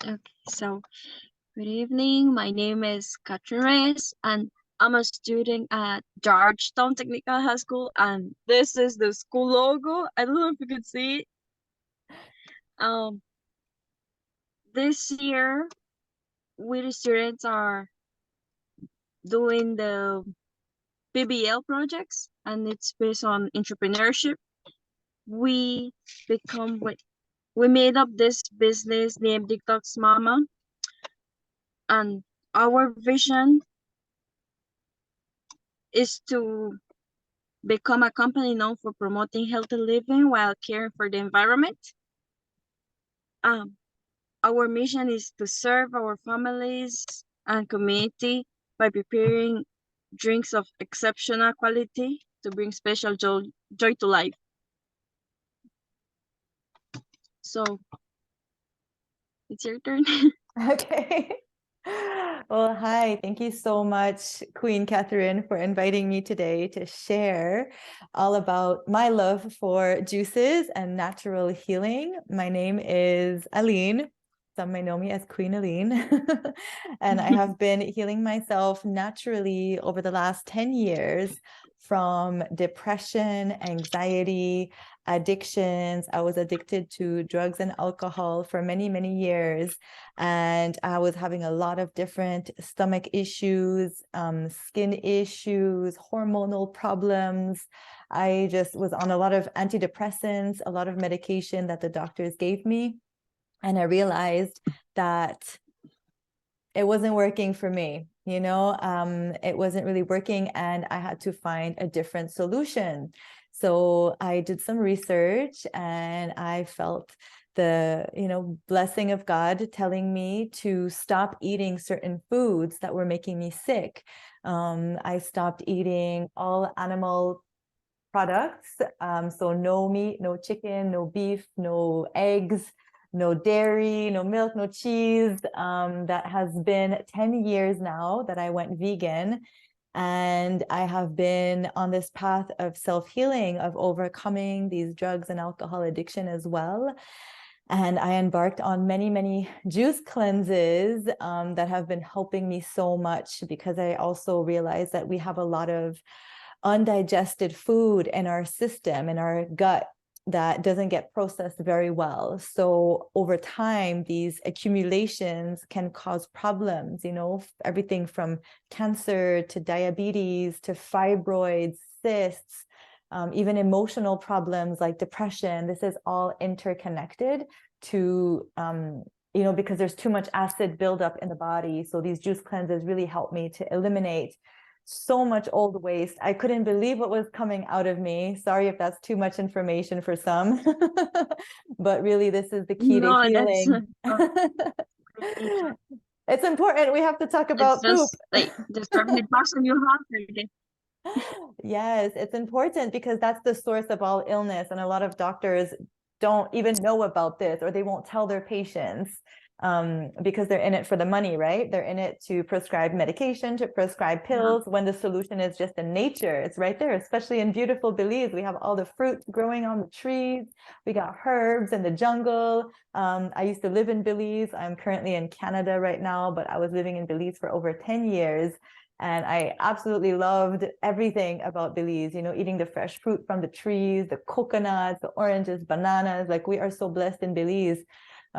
Okay, so good evening. My name is Catherine Reyes, and I'm a student at Georgetown Technical High School, and this is the school logo. I don't know if you could see it. This year, we the students are doing the PBL projects, and it's based on entrepreneurship. We become with we made up this business named Detox Mama, and our vision is to become a company known for promoting healthy living while caring for the environment. Um, our mission is to serve our families and community by preparing drinks of exceptional quality to bring special joy to life. So it's your turn. Okay. Well, hi. Thank you so much, Queen Catherine, for inviting me today to share all about my love for juices and natural healing. My name is Aline. Some may know me as Queen Elaine. And I have been healing myself naturally over the last 10 years from depression, anxiety, addictions. I was addicted to drugs and alcohol for many, many years. And I was having a lot of different stomach issues, skin issues, hormonal problems. I just was on a lot of antidepressants, a lot of medication that the doctors gave me. And I realized that it wasn't working for me. It wasn't really working, and I had to find a different solution. So I did some research, and I felt the blessing of God telling me to stop eating certain foods that were making me sick. I stopped eating all animal products, so no meat, no chicken, no beef, no eggs, no dairy, no milk, no cheese. That has been 10 years now that I went vegan. And I have been on this path of self-healing, of overcoming these drugs and alcohol addiction as well. And I embarked on many, many juice cleanses that have been helping me so much, because I also realized that we have a lot of undigested food in our system, in our gut, that doesn't get processed very well. So over time, these accumulations can cause problems, everything from cancer to diabetes to fibroids, cysts, even emotional problems like depression. This is all interconnected to, because there's too much acid buildup in the body. So these juice cleanses really help me to eliminate so much old waste. I couldn't believe what was coming out of me. Sorry if that's too much information for some, but really this is the key to No, that's healing. It's important. We have to talk it's about poop. just like describing the person you have already. Yes, it's important because that's the source of all illness. And a lot of doctors don't even know about this, or they won't tell their patients because they're in it for the money, right? They're in it to prescribe medication, to prescribe pills, when the solution is just in nature. It's right there, especially in beautiful Belize. We have all the fruit growing on the trees. We got herbs in the jungle. I used to live in Belize. I'm currently in Canada right now, but I was living in Belize for over 10 years. And I absolutely loved everything about Belize, eating the fresh fruit from the trees, the coconuts, the oranges, bananas. Like, we are so blessed in Belize.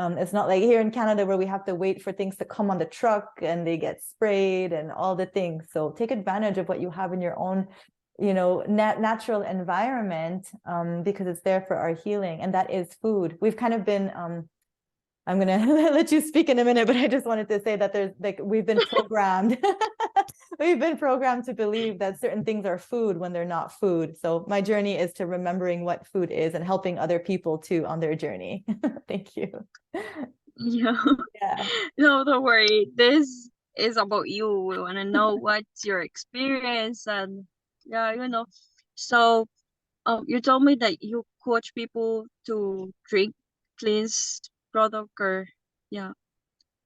It's not like here in Canada where we have to wait for things to come on the truck and they get sprayed and all the things. So take advantage of what you have in your own, natural environment, because it's there for our healing. And that is food. We've kind of been, I'm going to let you speak in a minute, but I just wanted to say that we've been programmed. We've been programmed to believe that certain things are food when they're not food. So my journey is to remembering what food is and helping other people too on their journey. Thank you. Yeah. Yeah. No, don't worry. This is about you. We want to know what's your experience, and yeah. So, you told me that you coach people to drink cleanse product, or yeah.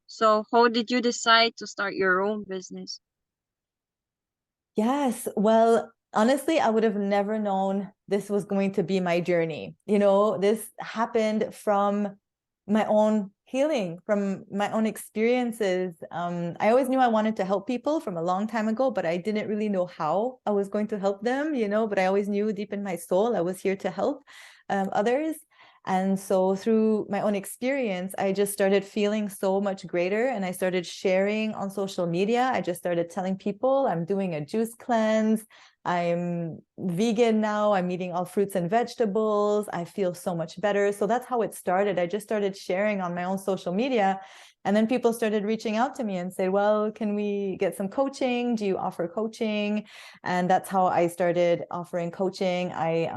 So, how did you decide to start your own business? Yes. Well, honestly, I would have never known this was going to be my journey. This happened from my own healing, from my own experiences. I always knew I wanted to help people from a long time ago, but I didn't really know how I was going to help them, but I always knew deep in my soul I was here to help others. And so through my own experience, I just started feeling so much greater, and I started sharing on social media. I just started telling people I'm doing a juice cleanse. I'm vegan now. I'm eating all fruits and vegetables. I feel so much better. So that's how it started. I just started sharing on my own social media. And then people started reaching out to me and say, well, can we get some coaching? Do you offer coaching? And that's how I started offering coaching. I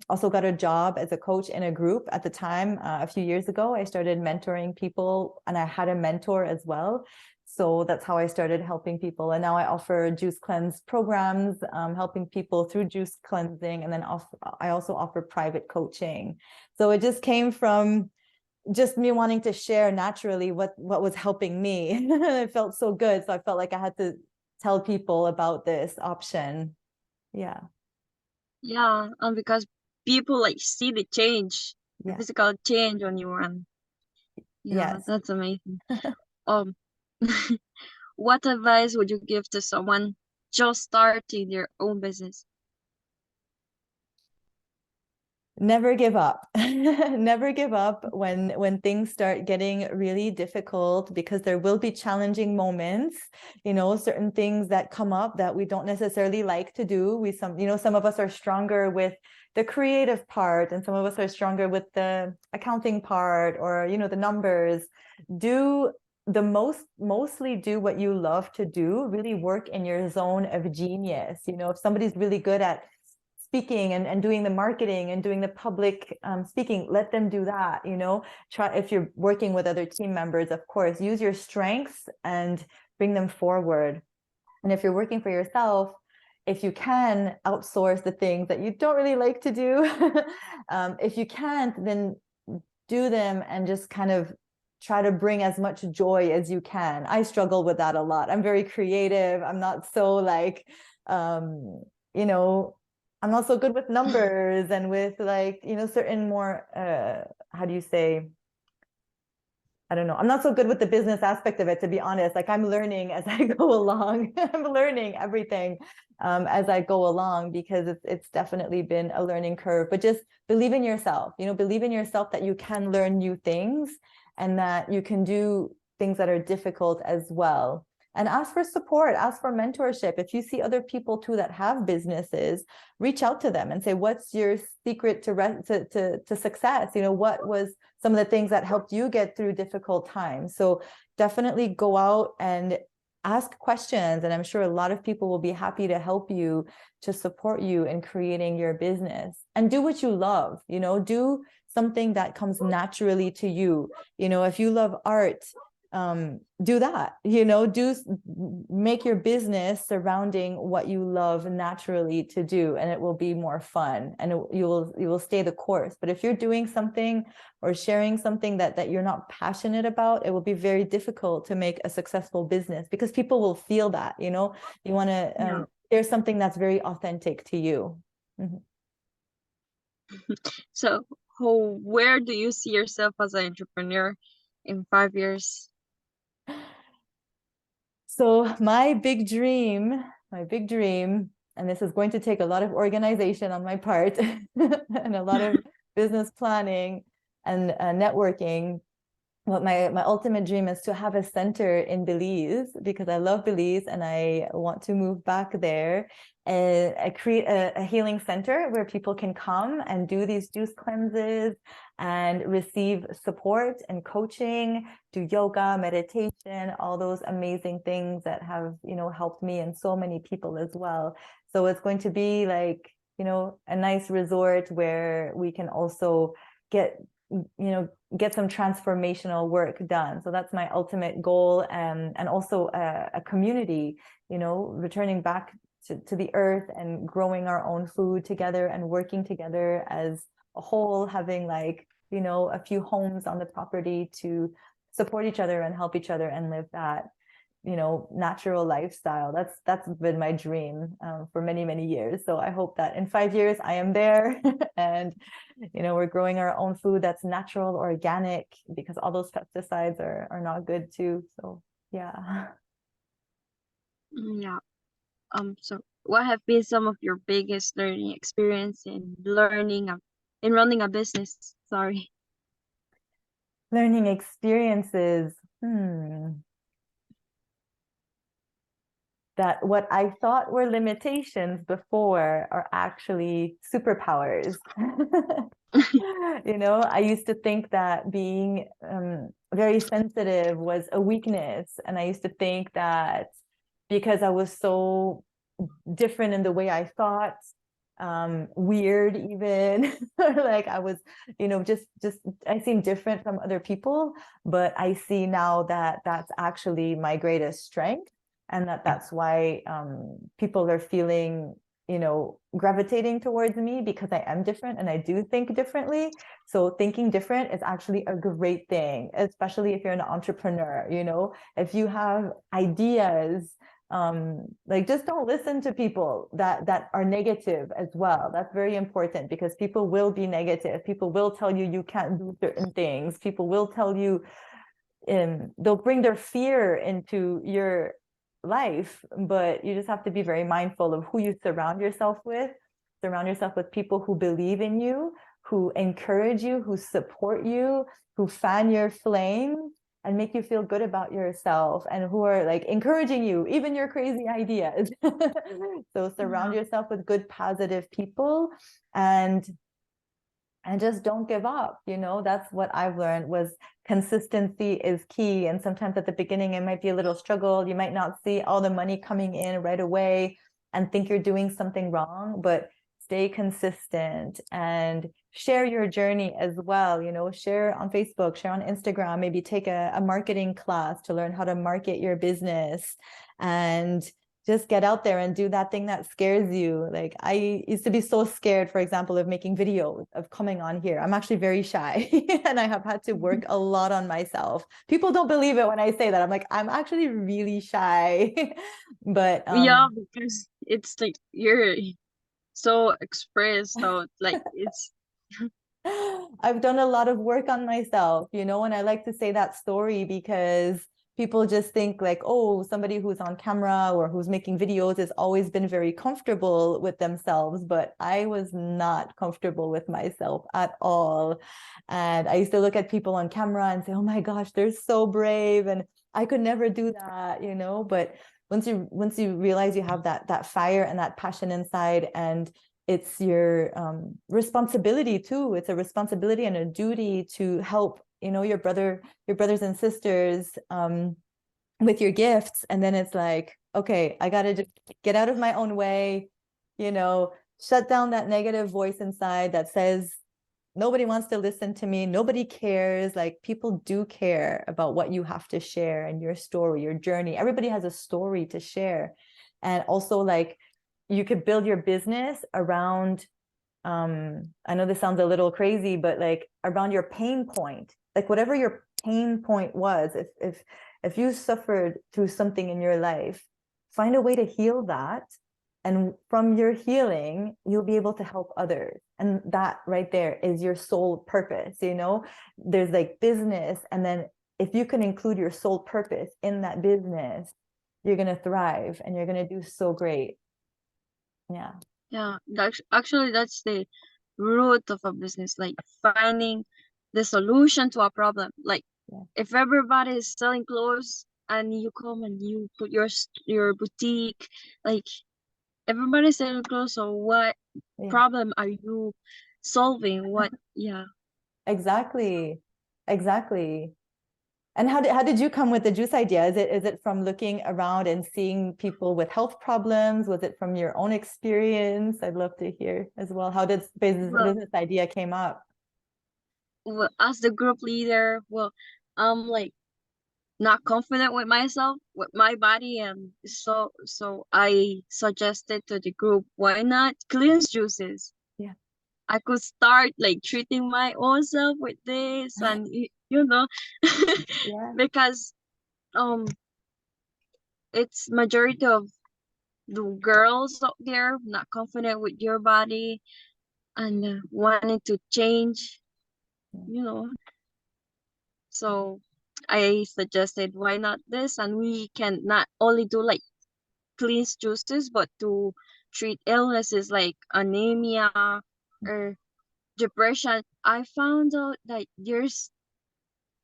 also got a job as a coach in a group at the time. A few years ago, I started mentoring people, and I had a mentor as well. So that's how I started helping people. And now I offer juice cleanse programs, helping people through juice cleansing. And then I also offer private coaching. So it just came from just me wanting to share naturally what was helping me. It felt so good. So I felt like I had to tell people about this option. Yeah. Yeah, and because people like see the change, the Yeah. physical change on you, and yeah, Yes. that's amazing. Um, what advice would you give to someone just starting their own business? Never give up. Never give up when things start getting really difficult, because there will be challenging moments, certain things that come up that we don't necessarily like to do. Some of us are stronger with the creative part, and some of us are stronger with the accounting part, or the numbers. Mostly do what you love to do. Really work in your zone of genius. If somebody's really good at speaking and doing the marketing and doing the public speaking, let them do that. Try, if you're working with other team members, of course, use your strengths and bring them forward. And if you're working for yourself, if you can, outsource the things that you don't really like to do. If you can't, then do them and just kind of try to bring as much joy as you can. I struggle with that a lot. I'm very creative. I'm not so like you know I'm not so good with numbers and with certain more how do you say, I don't know. I'm not so good with the business aspect of it, to be honest. Like, I'm learning as I go along. I'm learning everything as I go along, because it's definitely been a learning curve. But just believe in yourself, believe in yourself that you can learn new things and that you can do things that are difficult as well. And ask for support, ask for mentorship. If you see other people too that have businesses, reach out to them and say, what's your secret to success? What was some of the things that helped you get through difficult times? So definitely go out and ask questions. And I'm sure a lot of people will be happy to help you, to support you in creating your business. And do what you love, do something that comes naturally to you. If you love art, do that, make your business surrounding what you love naturally to do, and it will be more fun, and you will stay the course. But if you're doing something or sharing something that you're not passionate about, it will be very difficult to make a successful business, because people will feel that, you want to share something that's very authentic to you. Mm-hmm. So, where do you see yourself as an entrepreneur in 5 years? So my big dream, and this is going to take a lot of organization on my part and a lot of business planning and networking. But my ultimate dream is to have a center in Belize, because I love Belize and I want to move back there, and I create a healing center where people can come and do these juice cleanses and receive support and coaching, do yoga, meditation, all those amazing things that have, helped me and so many people as well. So it's going to be like, a nice resort where we can also get some transformational work done. So that's my ultimate goal. And also a community, returning back to the earth and growing our own food together and working together as a whole, having a few homes on the property to support each other and help each other and live that. natural lifestyle. That's been my dream for many, many years. So I hope that in 5 years I am there and we're growing our own food that's natural, organic, because all those pesticides are not good too. So yeah. Yeah. So what have been some of your biggest learning experience in running a business? Sorry. Learning experiences. That what I thought were limitations before are actually superpowers. I used to think that being very sensitive was a weakness. And I used to think that because I was so different in the way I thought, weird even, like I was, just I seem different from other people, but I see now that that's actually my greatest strength, and that's why people are feeling, gravitating towards me, because I am different and I do think differently. So thinking different is actually a great thing, especially if you're an entrepreneur. If you have ideas, like, just don't listen to people that are negative as well. That's very important, because people will be negative. People will tell you you can't do certain things. People will tell you, they'll bring their fear into your life, but you just have to be very mindful of who you surround yourself with. Surround yourself with people who believe in you, who encourage you, who support you, who fan your flame and make you feel good about yourself, and who are like encouraging you, even your crazy ideas. So surround yourself with good, positive people, and just don't give up. That's what I've learned, was consistency is key. And sometimes at the beginning, it might be a little struggle. You might not see all the money coming in right away and think you're doing something wrong, but stay consistent and share your journey as well. Share on Facebook, share on Instagram, maybe take a marketing class to learn how to market your business, and just get out there and do that thing that scares you. Like, I used to be so scared, for example, of making videos, of coming on here. I'm actually very shy and I have had to work a lot on myself. People don't believe it when I say that. I'm like, I'm actually really shy. But Yeah, because it's like you're so expressed, so like it's I've done a lot of work on myself, and I like to say that story because people just think like, oh, somebody who's on camera or who's making videos has always been very comfortable with themselves, but I was not comfortable with myself at all. And I used to look at people on camera and say, oh my gosh, they're so brave, and I could never do that, but once you realize you have that fire and that passion inside, and it's your responsibility too. It's a responsibility and a duty to help, your brothers and sisters with your gifts. And then it's like, okay, I got to just get out of my own way, shut down that negative voice inside that says, nobody wants to listen to me. Nobody cares. Like, people do care about what you have to share and your story, your journey. Everybody has a story to share. And also, like, you could build your business around, I know this sounds a little crazy, but like around your pain point, like whatever your pain point was, if you suffered through something in your life, find a way to heal that. And from your healing, you'll be able to help others. And that right there is your sole purpose. There's like business. And then if you can include your sole purpose in that business, you're going to thrive and you're going to do so great. Yeah. actually that's the root of a business, like finding the solution to a problem. Like, if everybody is selling clothes and you come and you put your boutique, like everybody's selling clothes, so what problem are you solving? Exactly. And how did you come with the juice idea? Is it from looking around and seeing people with health problems? Was it from your own experience? I'd love to hear as well. How did business idea came up? Well, as the group leader, I'm like not confident with myself, with my body, and so I suggested to the group, why not cleanse juices? Yeah. I could start like treating my own self with this, and Yeah. because um it's majority of the girls out there not confident with your body and wanting to change, you know. So I suggested why not this, and we can not only do like clean juices, but to treat illnesses like anemia or depression. I found out that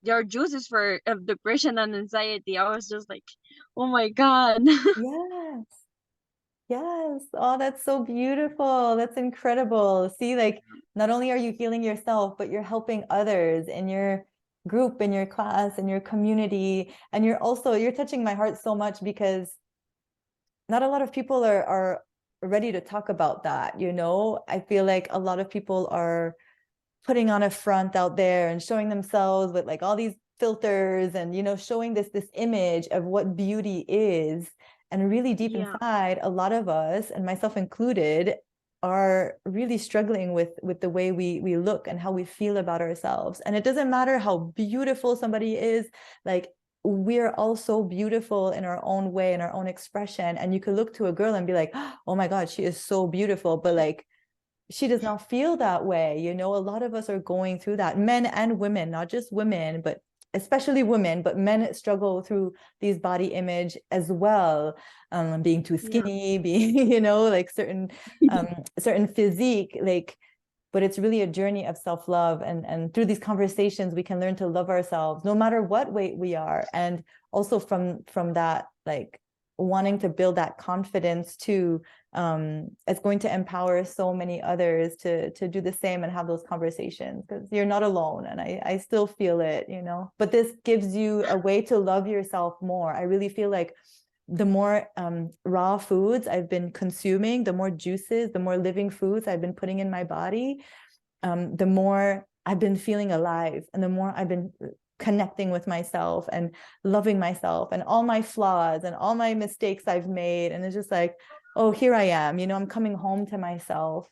there are juices for depression and anxiety. I was just like, oh my god. Yes. Yes. Oh, that's so beautiful. That's incredible. See, like not only are you healing yourself, but you're helping others in your group, in your class, in your community. And you're touching my heart so much because not a lot of people are ready to talk about that, you know? I feel like a lot of people are putting on a front out there and showing themselves with like all these filters and showing this image of what beauty is, and really deep Yeah, inside a lot of us, and myself included, are really struggling with the way we look and how we feel about ourselves. And it doesn't matter how beautiful somebody is, like we're all so beautiful in our own way, in our own expression, and you could look to a girl and be like, oh my god, she is so beautiful, but like she does not feel that way. A lot of us are going through that, men and women, not just women, but especially women, but men struggle through these body image as well, being too yeah, skinny, being like certain physique, like. But it's really a journey of self-love, and through these conversations we can learn to love ourselves no matter what weight we are, and also from that, like wanting to build that confidence too. It's going to empower so many others to do the same and have those conversations, because you're not alone, and I still feel it, but this gives you a way to love yourself more. I really feel like the more raw foods I've been consuming, the more juices, the more living foods I've been putting in my body, the more I've been feeling alive, and the more I've been connecting with myself and loving myself and all my flaws and all my mistakes I've made. And it's just like, oh, here I am, I'm coming home to myself.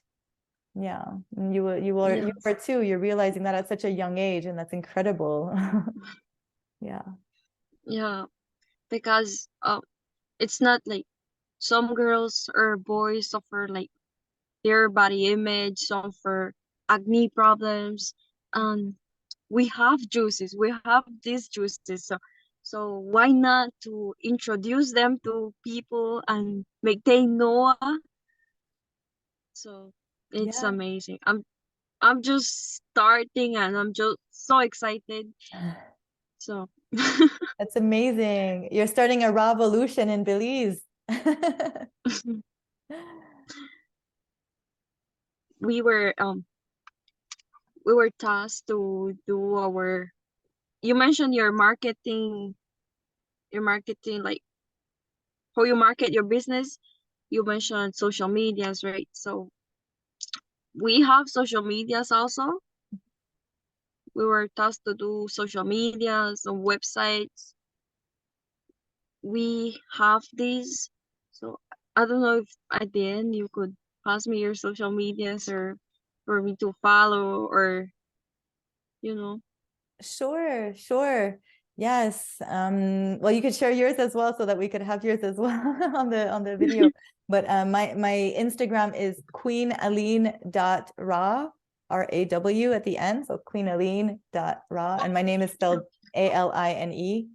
Yeah. And you yes, are too. You're realizing that at such a young age, and that's incredible. Yeah. yeah. Because it's not like some girls or boys suffer like their body image, some for acne problems. We have juices, we have these juices, so why not to introduce them to people and make they know. So it's Yeah. amazing. I'm just starting and I'm just so excited. So That's amazing. You're starting a Rawvolution in Belize. we were um we were tasked to do our, you mentioned your marketing, like how you market your business. You mentioned social medias, right? So we have social medias also. We were tasked to do social medias and websites. We have these. So I don't know if at the end you could pass me your social medias or for me to follow, or you know. Sure, sure. Yes. Well, you could share yours as well so that we could have yours as well on the video. But my Instagram is queenaline.raw, RAW at the end. So queenaline.raw. And my name is spelled ALINE.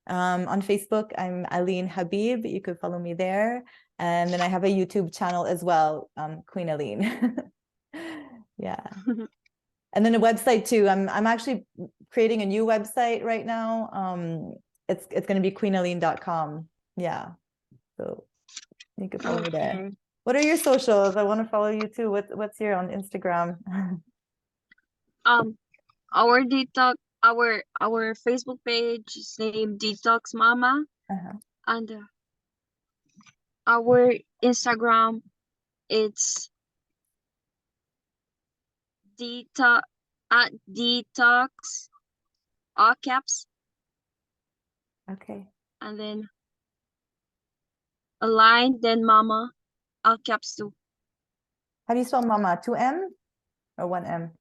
On Facebook, I'm Aline Habib. You could follow me there. And then I have a YouTube channel as well, Queen Elaine. Yeah. And then a website too. I'm actually creating a new website right now. It's going to be queenaline.com. Yeah. So you can follow me there. Okay. What are your socials? I want to follow you too. What's your on Instagram? Um, our detox, our Facebook page is named Detox Mama, Uh-huh. and our Instagram, it's detox at detox all caps, Okay. and then Aline, then Mama, all caps too. How do you spell mama? 2 M or 1 M?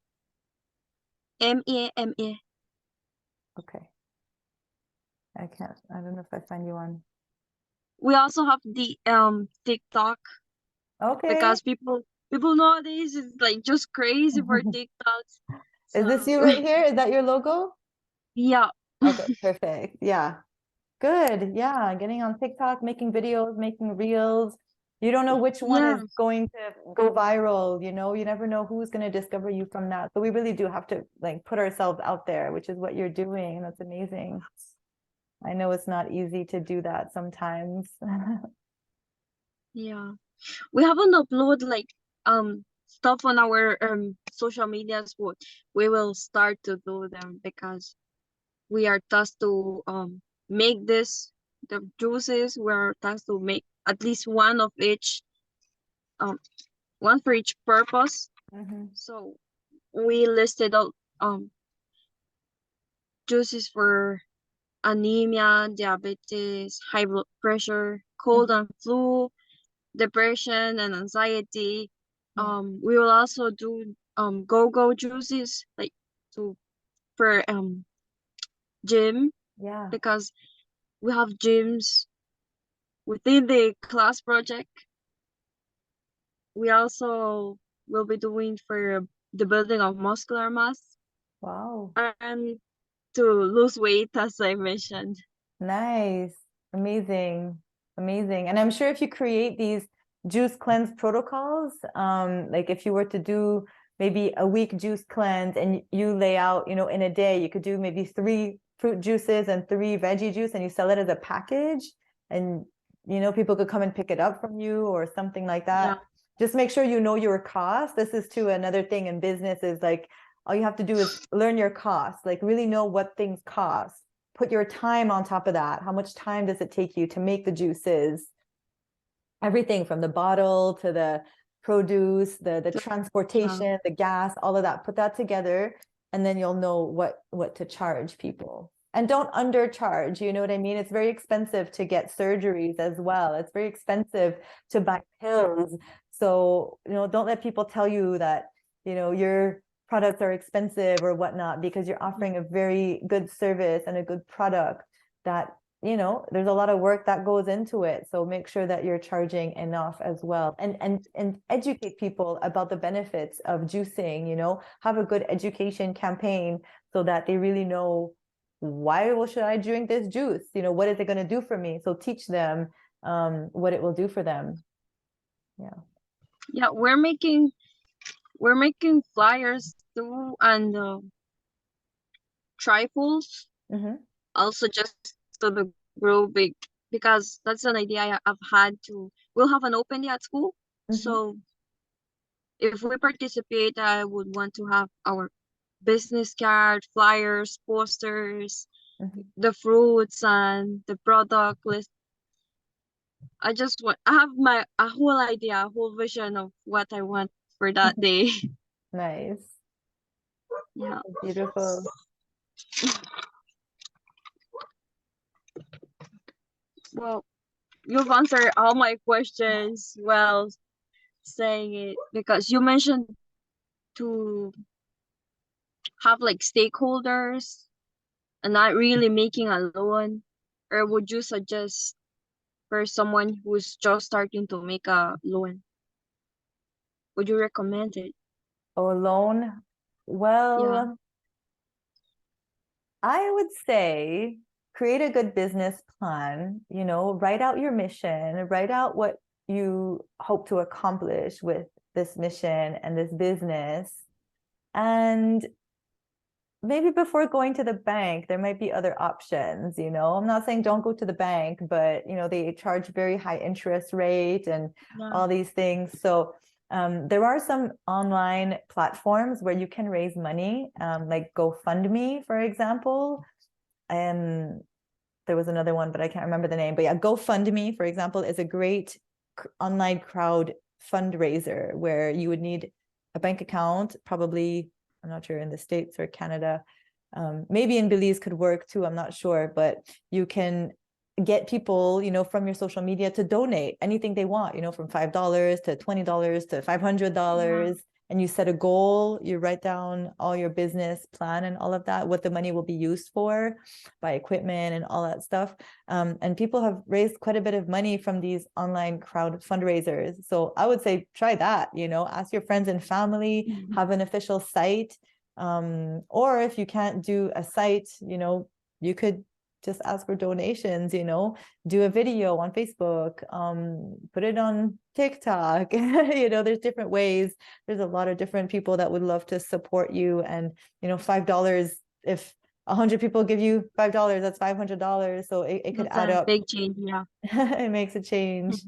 MEMA. Okay. I don't know if I find you on. we also have the TikTok, Okay. because people nowadays is like just crazy for TikToks. Is this So you right here? Is that your logo? yeah, Okay, perfect. Yeah. Good. Yeah. Getting on TikTok, making videos, making reels. You don't know which one is yeah, going to go viral, you know, you never know who's going to discover you from that. So we really do have to like put ourselves out there, which is what you're doing. That's amazing. I know it's not easy to do that sometimes. yeah. We haven't uploaded like stuff on our social medias, but we will start to do them because we are tasked to make this the juices. We're tasked to make at least one of each, um one for each purpose. Mhm. So we listed out juices for anemia, diabetes, high blood pressure, cold Mhm. and flu, depression and anxiety. Yeah. We will also do go-go juices like to for gym, Yeah. because we have gyms within the class project. We also will be doing for the building of muscular mass Wow. and to lose weight, as I mentioned. Nice. Amazing. Amazing. And I'm sure if you create these juice cleanse protocols, like if you were to do maybe a week juice cleanse and you lay out, you know, in a day, you could do maybe 3 fruit juices and 3 veggie juice and you sell it as a package and, you know, people could come and pick it up from you or something like Yeah, that. Just make sure you know your cost. This is too another thing in business is like, all you have to do is learn your costs, like really know what things cost, put your time on top of that. How much time does it take you to make the juices? Everything from the bottle to the produce, the yeah, transportation, the gas, all of that. Put that together, and then you'll know what to charge people. And don't undercharge. You know what I mean? It's very expensive to get surgeries as well. It's very expensive to buy pills. So, you know, don't let people tell you that, you know, your products are expensive or whatnot, because you're offering a very good service and a good product that, you know, there's a lot of work that goes into it. So make sure that you're charging enough as well, and educate people about the benefits of juicing, you know, have a good education campaign so that they really know, why should I drink this juice? You know, what is it going to do for me? So teach them what it will do for them. Yeah. yeah. We're making flyers too, and trifles Mm-hmm. also just to the group, because that's an idea I've had to. We'll have an open day at school, Mm-hmm. so if we participate, I would want to have our business card, flyers, posters, Mm-hmm. the fruits and the product list. I have a whole idea, a whole vision of what I want for that day. Nice. Yeah. Beautiful. Well, you've answered all my questions well saying it, because you mentioned to have like stakeholders and not really making a loan, or would you suggest for someone who's just starting to make a loan? Would you recommend it? Oh, alone. Yeah, Well, I would say create a good business plan, you know, write out your mission, write out what you hope to accomplish with this mission and this business. And maybe before going to the bank, there might be other options, you know. I'm not saying don't go to the bank, but you know, they charge very high interest rate and yeah, all these things. So there are some online platforms where you can raise money, like GoFundMe, for example. And there was another one, but I can't remember the name. But yeah, GoFundMe, for example, is a great online crowd fundraiser where you would need a bank account, probably, I'm not sure in the States or Canada. Maybe in Belize could work too, I'm not sure, but you can get people, you know, from your social media to donate anything they want, you know, from $5 to $20 to yeah, $500. and you set a goal, you write down all your business plan and all of that, what the money will be used for, buy equipment and all that stuff. And people have raised quite a bit of money from these online crowd fundraisers. So I would say try that, ask your friends and family, have an official site. Or if you can't do a site, you could just ask for donations, do a video on Facebook, put it on TikTok. There's different ways. There's a lot of different people that would love to support you. And, $5, if 100 people give you $5, that's $500. So it could add up. Big change, yeah. It makes a change.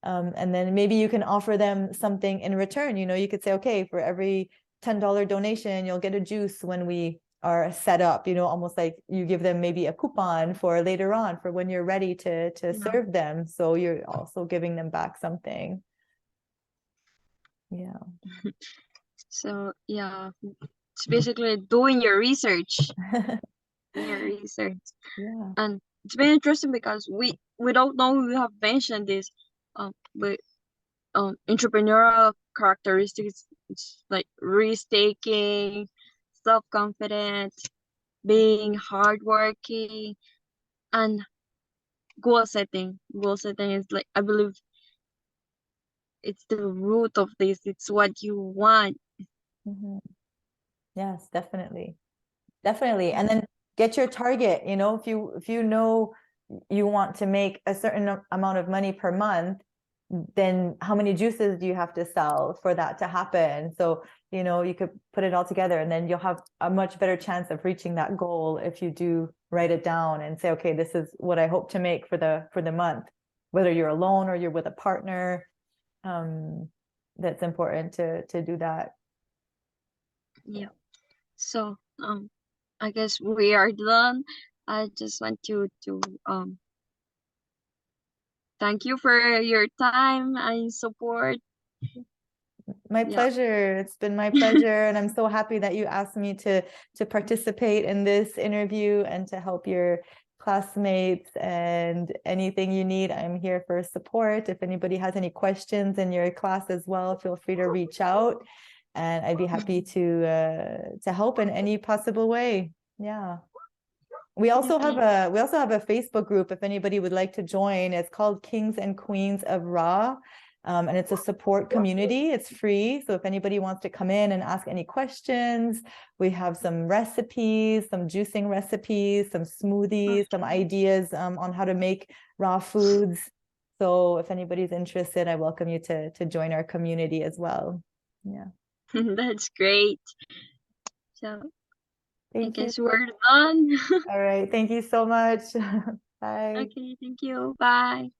And then maybe you can offer them something in return. You could say, okay, for every $10 donation, you'll get a juice when we are set up, almost like you give them maybe a coupon for later on for when you're ready to serve them. So you're also giving them back something. Yeah. So yeah, it's basically doing your research. Yeah. And it's very interesting because we don't know, we have mentioned this, but entrepreneurial characteristics, it's like risk-taking, self-confidence, being hardworking, and goal setting. Goal setting is like, I believe it's the root of this. It's what you want. Yes, definitely. And then get your target. If you know you want to make a certain amount of money per month, then how many juices do you have to sell for that to happen? So, you could put it all together, and then you'll have a much better chance of reaching that goal if you do write it down and say, okay, this is what I hope to make for the month, whether you're alone or you're with a partner. That's important to do that. Yeah. So I guess we are done. I just want you to thank you for your time and support. My pleasure. It's been my pleasure. And I'm so happy that you asked me to participate in this interview and to help your classmates. And anything you need, I'm here for support. If anybody has any questions in your class as well, feel free to reach out, and I'd be happy to help in any possible way. Yeah. We also have a Facebook group if anybody would like to join. It's called Kings and Queens of Raw. And it's a support community. It's free. So if anybody wants to come in and ask any questions, we have some recipes, some juicing recipes, some smoothies, some ideas on how to make raw foods. So if anybody's interested, I welcome you to join our community as well. Yeah. That's great. So I guess we're done. All right. Thank you so much. Bye. Okay, thank you. Bye.